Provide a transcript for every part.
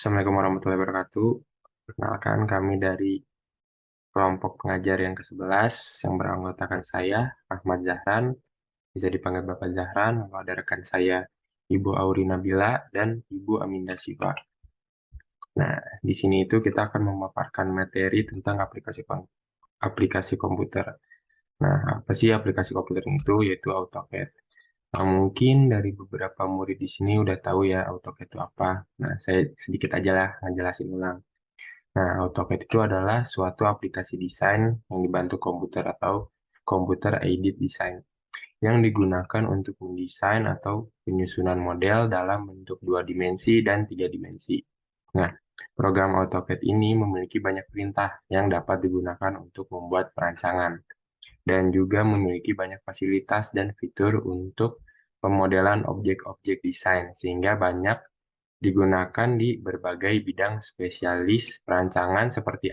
Assalamualaikum warahmatullahi wabarakatuh. Perkenalkan kami dari kelompok pengajar yang ke-11 yang beranggotakan saya, Ahmad Zahran, bisa dipanggil Bapak Zahran, lalu ada rekan saya, Ibu Auri Nabila, dan Ibu Aminda Siva. Nah, di sini itu kita akan memaparkan materi tentang aplikasi komputer. Nah, apa sih aplikasi komputer itu? Yaitu AutoCAD. Nah, mungkin dari beberapa murid di sini udah tahu ya AutoCAD itu apa. Nah, saya sedikit aja lah ngejelasin ulang. Nah, AutoCAD itu adalah suatu aplikasi desain yang dibantu komputer atau computer aided design yang digunakan untuk mendesain atau penyusunan model dalam bentuk dua dimensi dan tiga dimensi. Nah, program AutoCAD ini memiliki banyak perintah yang dapat digunakan untuk membuat perancangan dan juga memiliki banyak fasilitas dan fitur untuk pemodelan objek-objek desain sehingga banyak digunakan di berbagai bidang spesialis perancangan seperti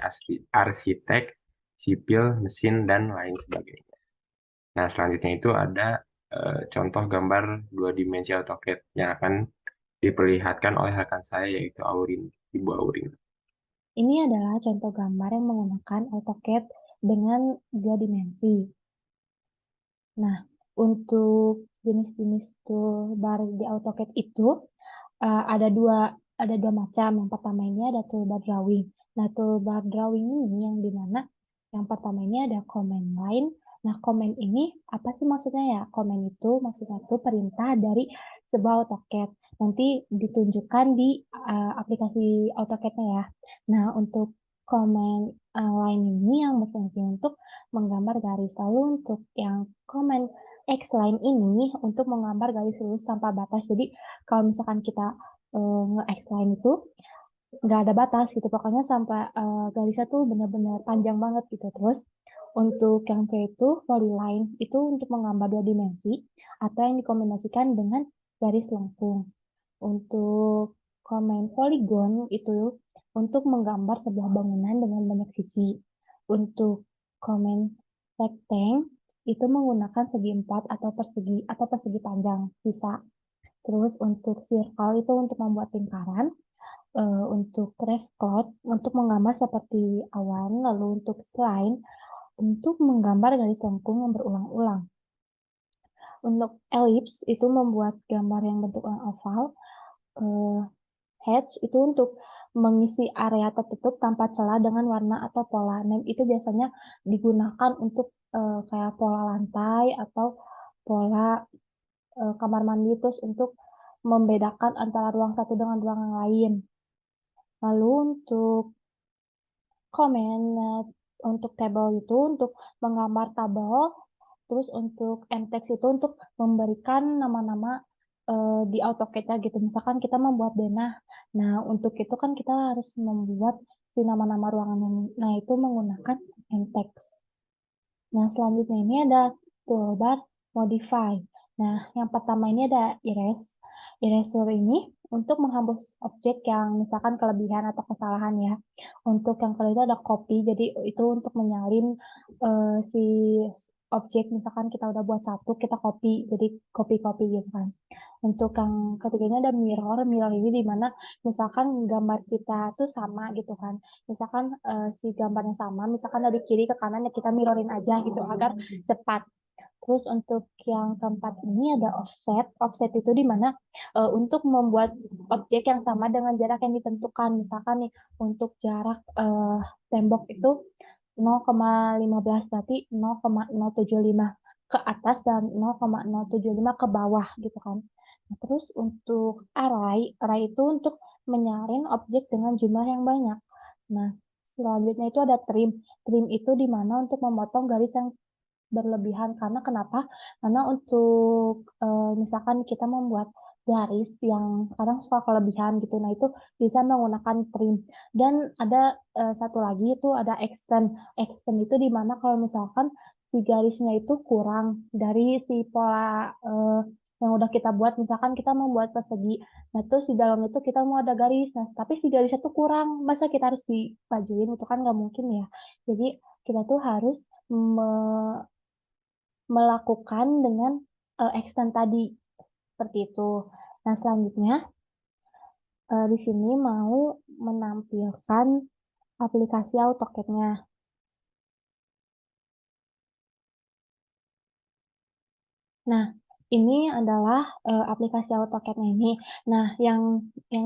arsitek, sipil, mesin, dan lain sebagainya. Nah, selanjutnya itu ada contoh gambar dua dimensi AutoCAD yang akan diperlihatkan oleh rekan saya yaitu Aurin, Ibu Aurin. Ini adalah contoh gambar yang menggunakan AutoCAD dengan dua dimensi. Nah, untuk jenis-jenis toolbar di AutoCAD itu ada dua macam. Yang pertama ini ada toolbar drawing. Nah, toolbar drawing ini yang dimana yang pertama ini ada command line. Nah, command ini apa sih maksudnya ya? Command itu maksudnya itu perintah dari sebuah AutoCAD. Nanti ditunjukkan di aplikasi AutoCAD-nya ya. Nah, untuk command line ini yang berfungsi untuk menggambar garis. Lalu untuk yang command X-line ini untuk menggambar garis lurus tanpa batas. Jadi kalau misalkan kita nge-X-line itu nggak ada batas gitu, pokoknya sampai garisnya tuh benar-benar panjang banget gitu. Terus untuk yang C itu polyline itu untuk menggambar dua dimensi atau yang dikombinasikan dengan garis lengkung. Untuk command polygon itu untuk menggambar sebuah bangunan dengan banyak sisi. Untuk command rectangle itu menggunakan segi empat atau persegi panjang bisa. Terus untuk circle itu untuk membuat lingkaran, untuk ref cloud untuk menggambar seperti awan, lalu untuk line untuk menggambar garis lengkung yang berulang-ulang. Untuk ellipse itu membuat gambar yang bentuknya oval, eh, hatch itu untuk mengisi area tertutup tanpa celah dengan warna atau pola. Nah, itu biasanya digunakan untuk kayak pola lantai atau pola kamar mandi terus untuk membedakan antara ruang satu dengan ruang yang lain. Lalu untuk comment untuk table itu untuk menggambar tabel, terus untuk text itu untuk memberikan nama-nama di AutoCAD-nya gitu. Misalkan kita membuat denah. Nah, untuk itu kan kita harus membuat si nama-nama ruangan yang nah itu menggunakan text. Nah, selanjutnya ini ada toolbar modify. Nah, yang pertama ini ada erase. Eraser ini untuk menghapus objek yang misalkan kelebihan atau kesalahan ya. Untuk yang kedua itu ada copy, jadi itu untuk menyalin si objek, misalkan kita udah buat satu, kita copy, jadi copy-copy gitu kan. Untuk yang ketiganya ada mirror, mirror ini di mana misalkan gambar kita tuh sama gitu kan. Misalkan si gambarnya sama, misalkan dari kiri ke kanan ya kita mirrorin aja gitu agar cepat. Terus untuk yang keempat ini ada offset. Offset itu di mana untuk membuat objek yang sama dengan jarak yang ditentukan. Misalkan nih untuk jarak tembok itu 0,15 berarti 0,075 ke atas dan 0,075 ke bawah gitu kan. Nah, terus untuk array itu untuk menyaring objek dengan jumlah yang banyak. Nah, selanjutnya itu ada trim. Trim itu di mana untuk memotong garis yang berlebihan. Karena kenapa? Karena untuk misalkan kita membuat garis yang kadang suka kelebihan gitu. Nah, itu bisa menggunakan trim. Dan ada satu lagi itu ada extend. Extend itu di mana kalau misalkan si garisnya itu kurang dari si pola yang udah kita buat, misalkan kita membuat persegi, nah terus di dalam itu kita mau ada garis, nah tapi si garisnya tuh kurang, masa kita harus dipajuin, itu kan nggak mungkin ya. Jadi kita tuh harus melakukan dengan extend tadi, seperti itu. Nah, selanjutnya di sini mau menampilkan aplikasi AutoCAD-nya. Nah, ini adalah aplikasi AutoCAD-nya ini. Nah, yang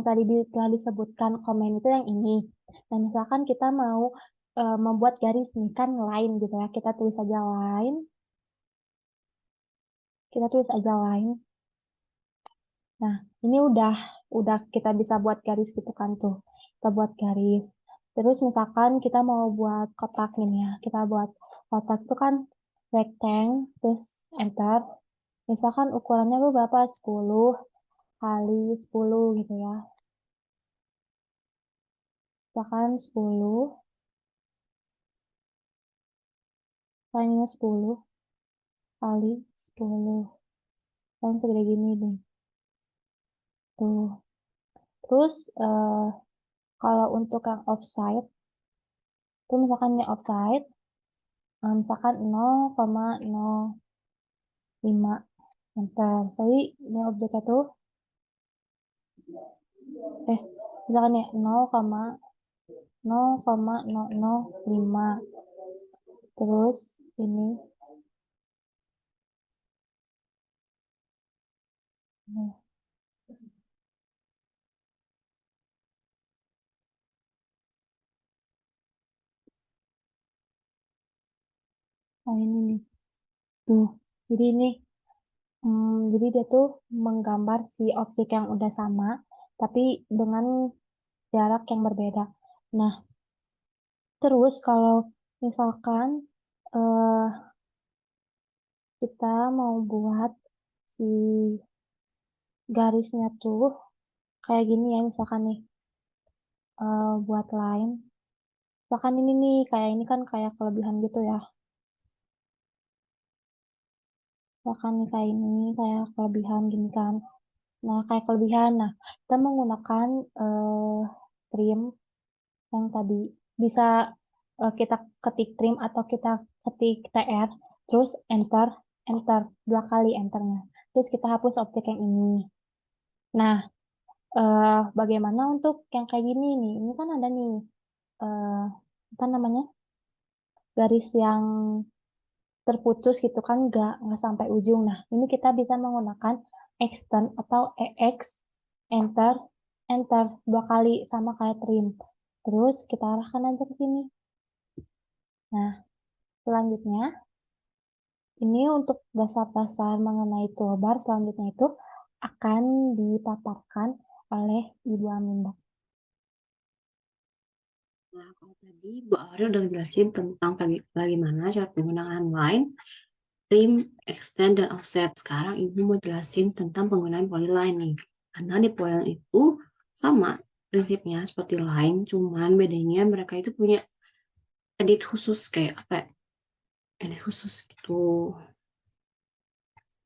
tadi telah disebutkan komen itu yang ini. Nah, misalkan kita mau membuat garis nih kan line gitu ya. Kita tulis aja line. Kita tulis aja line. Nah, ini udah kita bisa buat garis gitu kan tuh. Kita buat garis. Terus misalkan kita mau buat kotak ini ya. Kita buat kotak itu kan rectangle, terus enter. Misalkan ukurannya tuh berapa? 10 kali 10 gitu ya. Misalkan 10 kalinya 10 kali 10. Kan segede gini nih. Tuh. Terus kalau untuk yang offside, itu misalkan ini offside, misalkan 0,05 meter. Jadi ini objeknya tuh, misalkan ya 0,0005. Terus ini, nah ini nih. Tuh, jadi ini, jadi dia tuh menggambar si objek yang udah sama, tapi dengan jarak yang berbeda. Nah, terus kalau misalkan eh, kita mau buat si garisnya tuh kayak gini ya, misalkan nih buat line. Misalkan ini nih, kayak ini kan kayak kelebihan gitu ya. Misalkan nih kayak ini, kayak kelebihan gini kan. Nah, kayak kelebihan. Nah, kita menggunakan trim yang tadi. Bisa kita ketik trim atau kita ketik TR, terus enter, enter, 2 kali enternya. Terus kita hapus objek yang ini. Nah, bagaimana untuk yang kayak gini nih? Ini kan ada nih, eh, apa namanya, garis yang terputus gitu kan, nggak sampai ujung. Nah, ini kita bisa menggunakan extend atau EX, enter, enter, 2 kali sama kayak trim. Terus kita arahkan aja ke sini. Nah, selanjutnya, ini untuk dasar-dasar mengenai toolbar selanjutnya itu akan dipaparkan oleh Ibu Aminda. Nah, kalau tadi Bu Aurel udah jelasin tentang bagaimana cara penggunaan line, trim, extend, dan offset. Sekarang Ibu mau jelasin tentang penggunaan polyline nih. Karena di polyline itu sama prinsipnya seperti line, cuman bedanya mereka itu punya edit khusus kayak apa ya? Edit khusus gitu.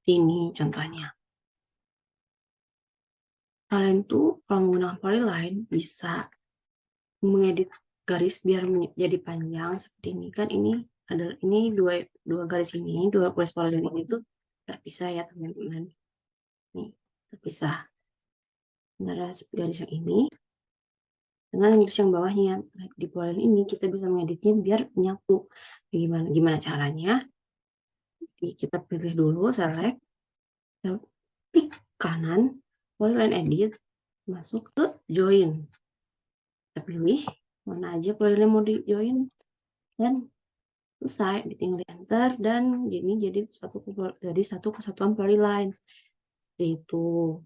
Ini contohnya. Kalian tuh kalau menggunakan polyline bisa mengedit garis biar jadi panjang seperti ini kan, ini ada ini dua garis ini, dua garis polyline ini tuh terpisah ya teman-teman, nih terpisah antara garis yang ini dengan garis yang bawahnya. Di polyline ini kita bisa mengeditnya biar menyatu. Gimana gimana caranya? Jadi kita pilih dulu, select, klik kanan, polyline edit, masuk ke join, kita pilih mana aja polyline mau di join dan selesai, ditinggal enter, dan ini jadi satu kesatuan polyline. Itu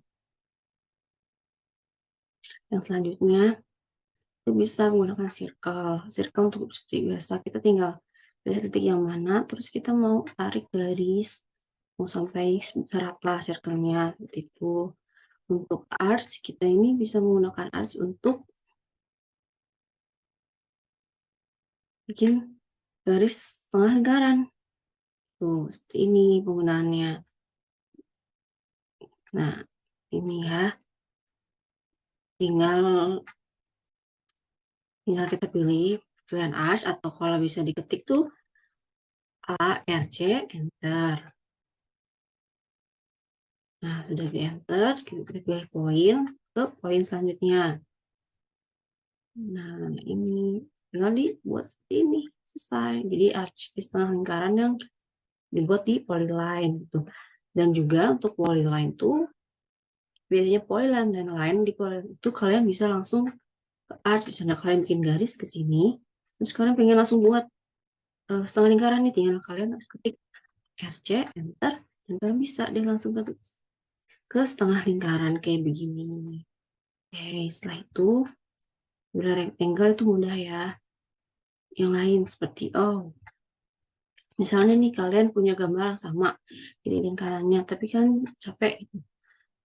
yang selanjutnya kita bisa menggunakan circle untuk seperti biasa, kita tinggal pilih titik yang mana, terus kita mau tarik garis mau sampai seraplah circle-nya itu. Untuk arch, kita ini bisa menggunakan arch untuk bikin garis setengah lingkaran tuh, seperti ini penggunaannya. Nah, ini ya, tinggal tinggal kita pilih pilihan arch, atau kalau bisa diketik tuh ARC, enter. Nah, sudah di enter, kita pilih poin ke poin selanjutnya. Nah, ini tinggal dibuat seperti ini, selesai. Jadi arch di setengah lingkaran yang dibuat di polyline gitu. Dan juga untuk polyline tuh biasanya polyline dan line di polyline itu kalian bisa langsung ke arch. Misalnya kalian bikin garis ke sini, terus kalian pengen langsung buat setengah lingkaran nih, tinggal kalian ketik RC, enter, dan kalian bisa deh langsung ke setengah lingkaran kayak begini. Oke, setelah itu udah rectangle itu mudah ya. Yang lain seperti misalnya nih kalian punya gambar yang sama kiri dan kanannya, tapi kan capek gitu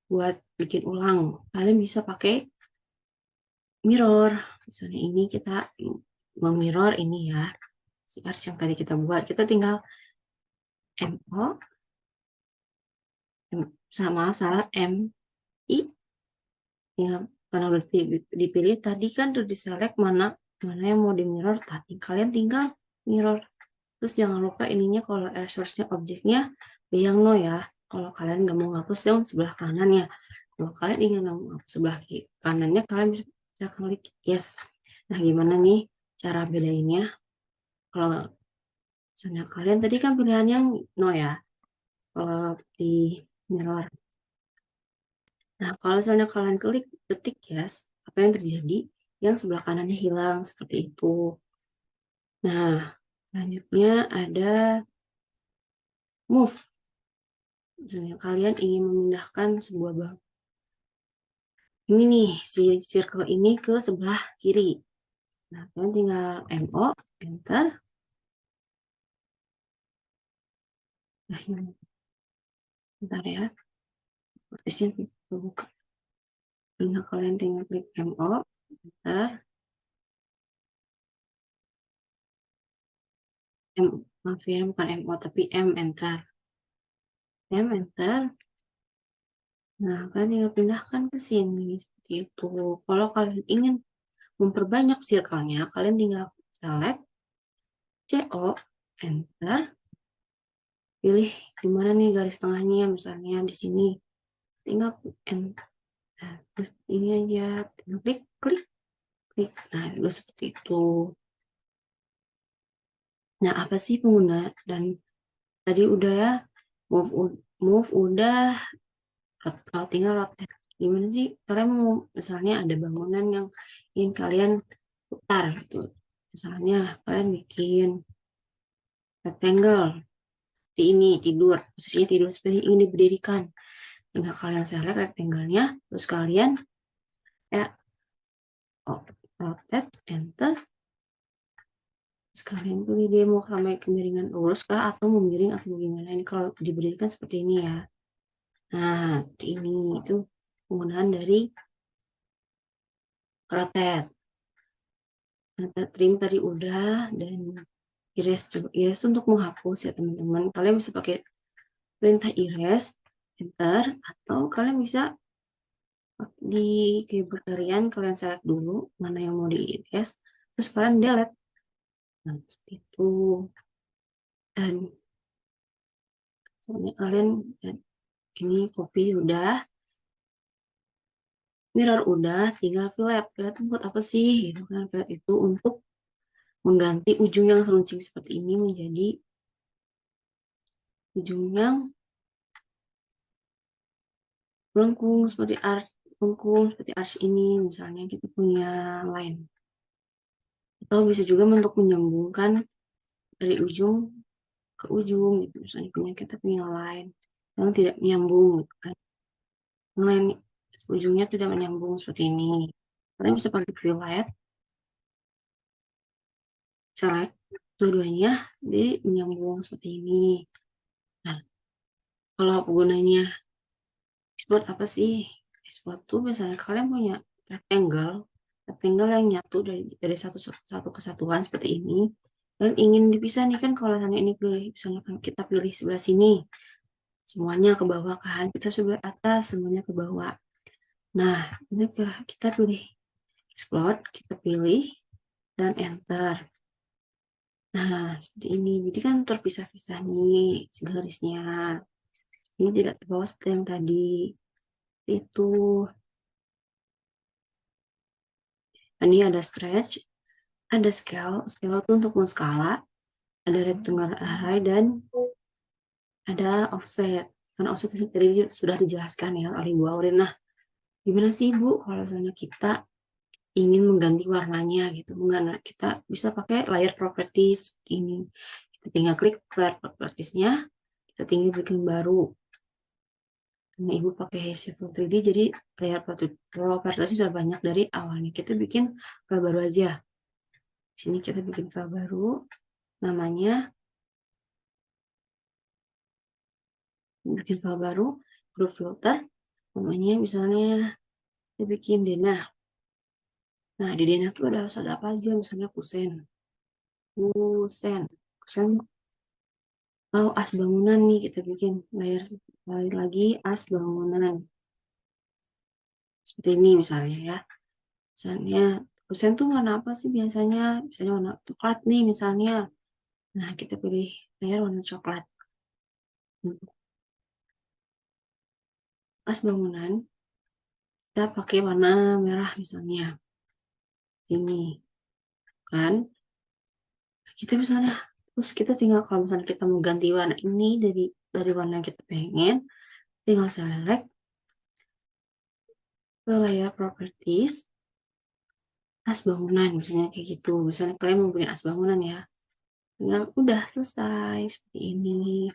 buat bikin ulang. Kalian bisa pakai mirror. Misalnya ini kita memirror ini ya, si arch yang tadi kita buat. Kita tinggal MO, sama salah MI, tinggal karena udah dipilih tadi kan udah diselect mana yang mau di mirror tadi. Kalian tinggal mirror. Terus jangan lupa ininya kalau source-nya objeknya yang no ya. Kalau kalian nggak mau ngapus yang sebelah kanan ya. Kalau kalian ingin menghapus sebelah kanannya, kalian bisa klik yes. Nah, gimana nih cara bedainnya? Kalau misalnya kalian tadi kan pilihannya no ya. Kalau di mirror. Nah, kalau misalnya kalian klik ketik yes, apa yang terjadi? Yang sebelah kanannya hilang seperti itu. Nah, selanjutnya ada move. Misalnya kalian ingin memindahkan sebuah ini nih, si circle ini ke sebelah kiri. Nah, kalian tinggal MO, enter. Nah, ini bentar ya, artisnya terbuka. Tinggal kalian klik MO, enter. Maaf ya, bukan MO, tapi M, enter. M, enter. Nah, kalian tinggal pindahkan ke sini, seperti itu. Kalau kalian ingin memperbanyak circle-nya, kalian tinggal select CO, enter. Pilih di mana nih garis tengahnya, misalnya di sini. Tinggal enter. Ini aja, tinggal klik, klik, klik. Nah, itu seperti itu. Nah, apa sih pengguna? Dan tadi udah ya, move udah, tinggal rotate. Gimana sih? Kalian mau, misalnya ada bangunan yang ingin kalian putar gitu. Misalnya kalian bikin rectangle, di ini tidur, posisinya tidur seperti ini ingin diberdirikan. Tinggal kalian select rectangle-nya, terus kalian ya rotate, enter. Sekalian pilih dia mau sampai kemiringan lurus kah atau memiring atau bagaimana. Ini kalau diberdirikan seperti ini ya. Nah, ini itu penggunaan dari rotate. Nah, trim tadi udah, dan erase. Coba erase untuk menghapus ya teman-teman. Kalian bisa pakai perintah erase, enter, atau kalian bisa di keyboard kalian select dulu mana yang mau di erase, terus kalian delete. Nah, seperti itu. Dan soalnya kalian ini copy udah, mirror udah, tinggal fillet. Fillet buat apa sih? Gitu kan. Fillet itu untuk mengganti ujung yang seruncing seperti ini menjadi ujung yang melengkung seperti arch ini. Misalnya kita punya line. Atau bisa juga untuk menyambungkan dari ujung ke ujung gitu. Misalnya kita punya line yang tidak menyambung gitu kan. Yang lain ujungnya tidak menyambung seperti ini. Kalian bisa pakai fillet, select dua-duanya, jadi menyambung seperti ini. Nah, kalau penggunanya export apa sih? Export tuh misalnya kalian punya rectangle yang nyatu dari satu kesatuan seperti ini, dan ingin dipisah nih kan. Kalau ini pilih, misalnya kita pilih sebelah sini, semuanya ke bawah kan, kita sebelah atas, semuanya ke bawah. Nah, ini kita pilih export, kita pilih, dan enter. Nah, seperti ini. Jadi kan terpisah-pisah nih garisnya. Ini tidak terbawa seperti yang tadi. Itu. Ini ada stretch, ada scale. Scale itu untuk menskala, ada rectangular array, dan ada offset. Karena offset tadi sudah dijelaskan ya oleh Bu Aurin. Nah, gimana sih Bu kalau misalnya kita ingin mengganti warnanya gitu? Kita bisa pakai layer properties ini. Kita tinggal klik layer propertiesnya, kita tinggal bikin baru. Karena Ibu pakai Civil 3D, jadi layer propertiesnya sudah banyak dari awalnya. Kita bikin file baru aja. Di sini kita bikin file baru, namanya bikin file baru, group filter, namanya misalnya kita bikin denah. Nah, di denah itu ada apa aja, misalnya kusen, kusen as bangunan nih, kita bikin layer lagi as bangunan. Seperti ini misalnya ya. Misalnya kusen tuh warna apa sih biasanya? Misalnya warna coklat nih misalnya. Nah, kita pilih layer warna coklat. As bangunan, kita pakai warna merah misalnya. Ini kan. Kita misalnya, terus kita tinggal kalau misalnya kita mau ganti warna ini dari warna yang kita pengen, tinggal select ke layer properties, as bangunan misalnya kayak gitu. Misalnya kalian mau bikin as bangunan ya, tinggal udah selesai seperti ini.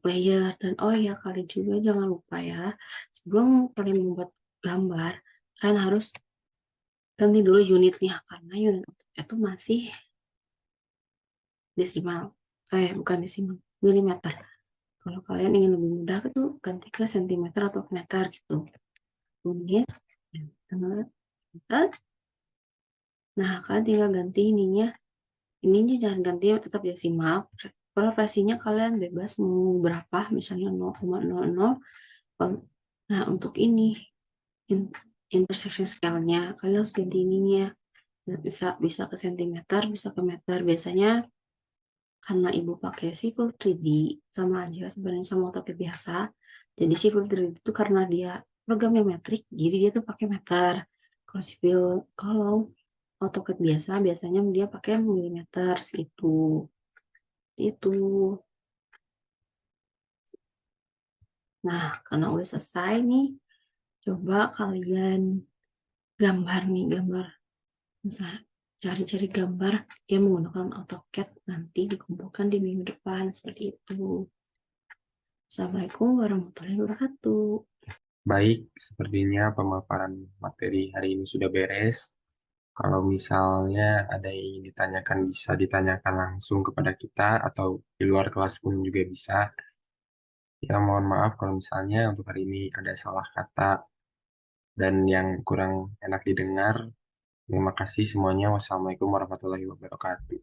Layer, dan oh ya kalian juga jangan lupa ya, sebelum kalian membuat gambar, kalian harus ganti dulu unitnya karena unit itu masih desimal, bukan desimal, milimeter. Kalau kalian ingin lebih mudah itu ganti ke sentimeter atau meter gitu. Unit, meter. Nah, kalian tinggal ganti ininya. Ininya jangan ganti, tetap desimal. Frekuensinya kalian bebas mau berapa, misalnya 0,00. Nah, untuk ini intersection scale-nya kalian harus ganti ininya. Bisa ke sentimeter, bisa ke meter. Biasanya karena Ibu pakai Civil 3D sama aja sebenarnya sama AutoCAD biasa. Jadi Civil 3D itu karena dia programnya metrik, jadi dia tuh pakai meter. Kalau AutoCAD biasanya dia pakai milimeter itu. Itu. Nah, karena udah selesai nih, coba kalian gambar. Misalnya cari-cari gambar yang menggunakan AutoCAD nanti dikumpulkan di minggu depan seperti itu. Assalamualaikum warahmatullahi wabarakatuh. Baik, sepertinya pemaparan materi hari ini sudah beres. Kalau misalnya ada yang ingin ditanyakan, bisa ditanyakan langsung kepada kita atau di luar kelas pun juga bisa. Ya, mohon maaf kalau misalnya untuk hari ini ada salah kata dan yang kurang enak didengar. Terima kasih semuanya. Wassalamualaikum warahmatullahi wabarakatuh.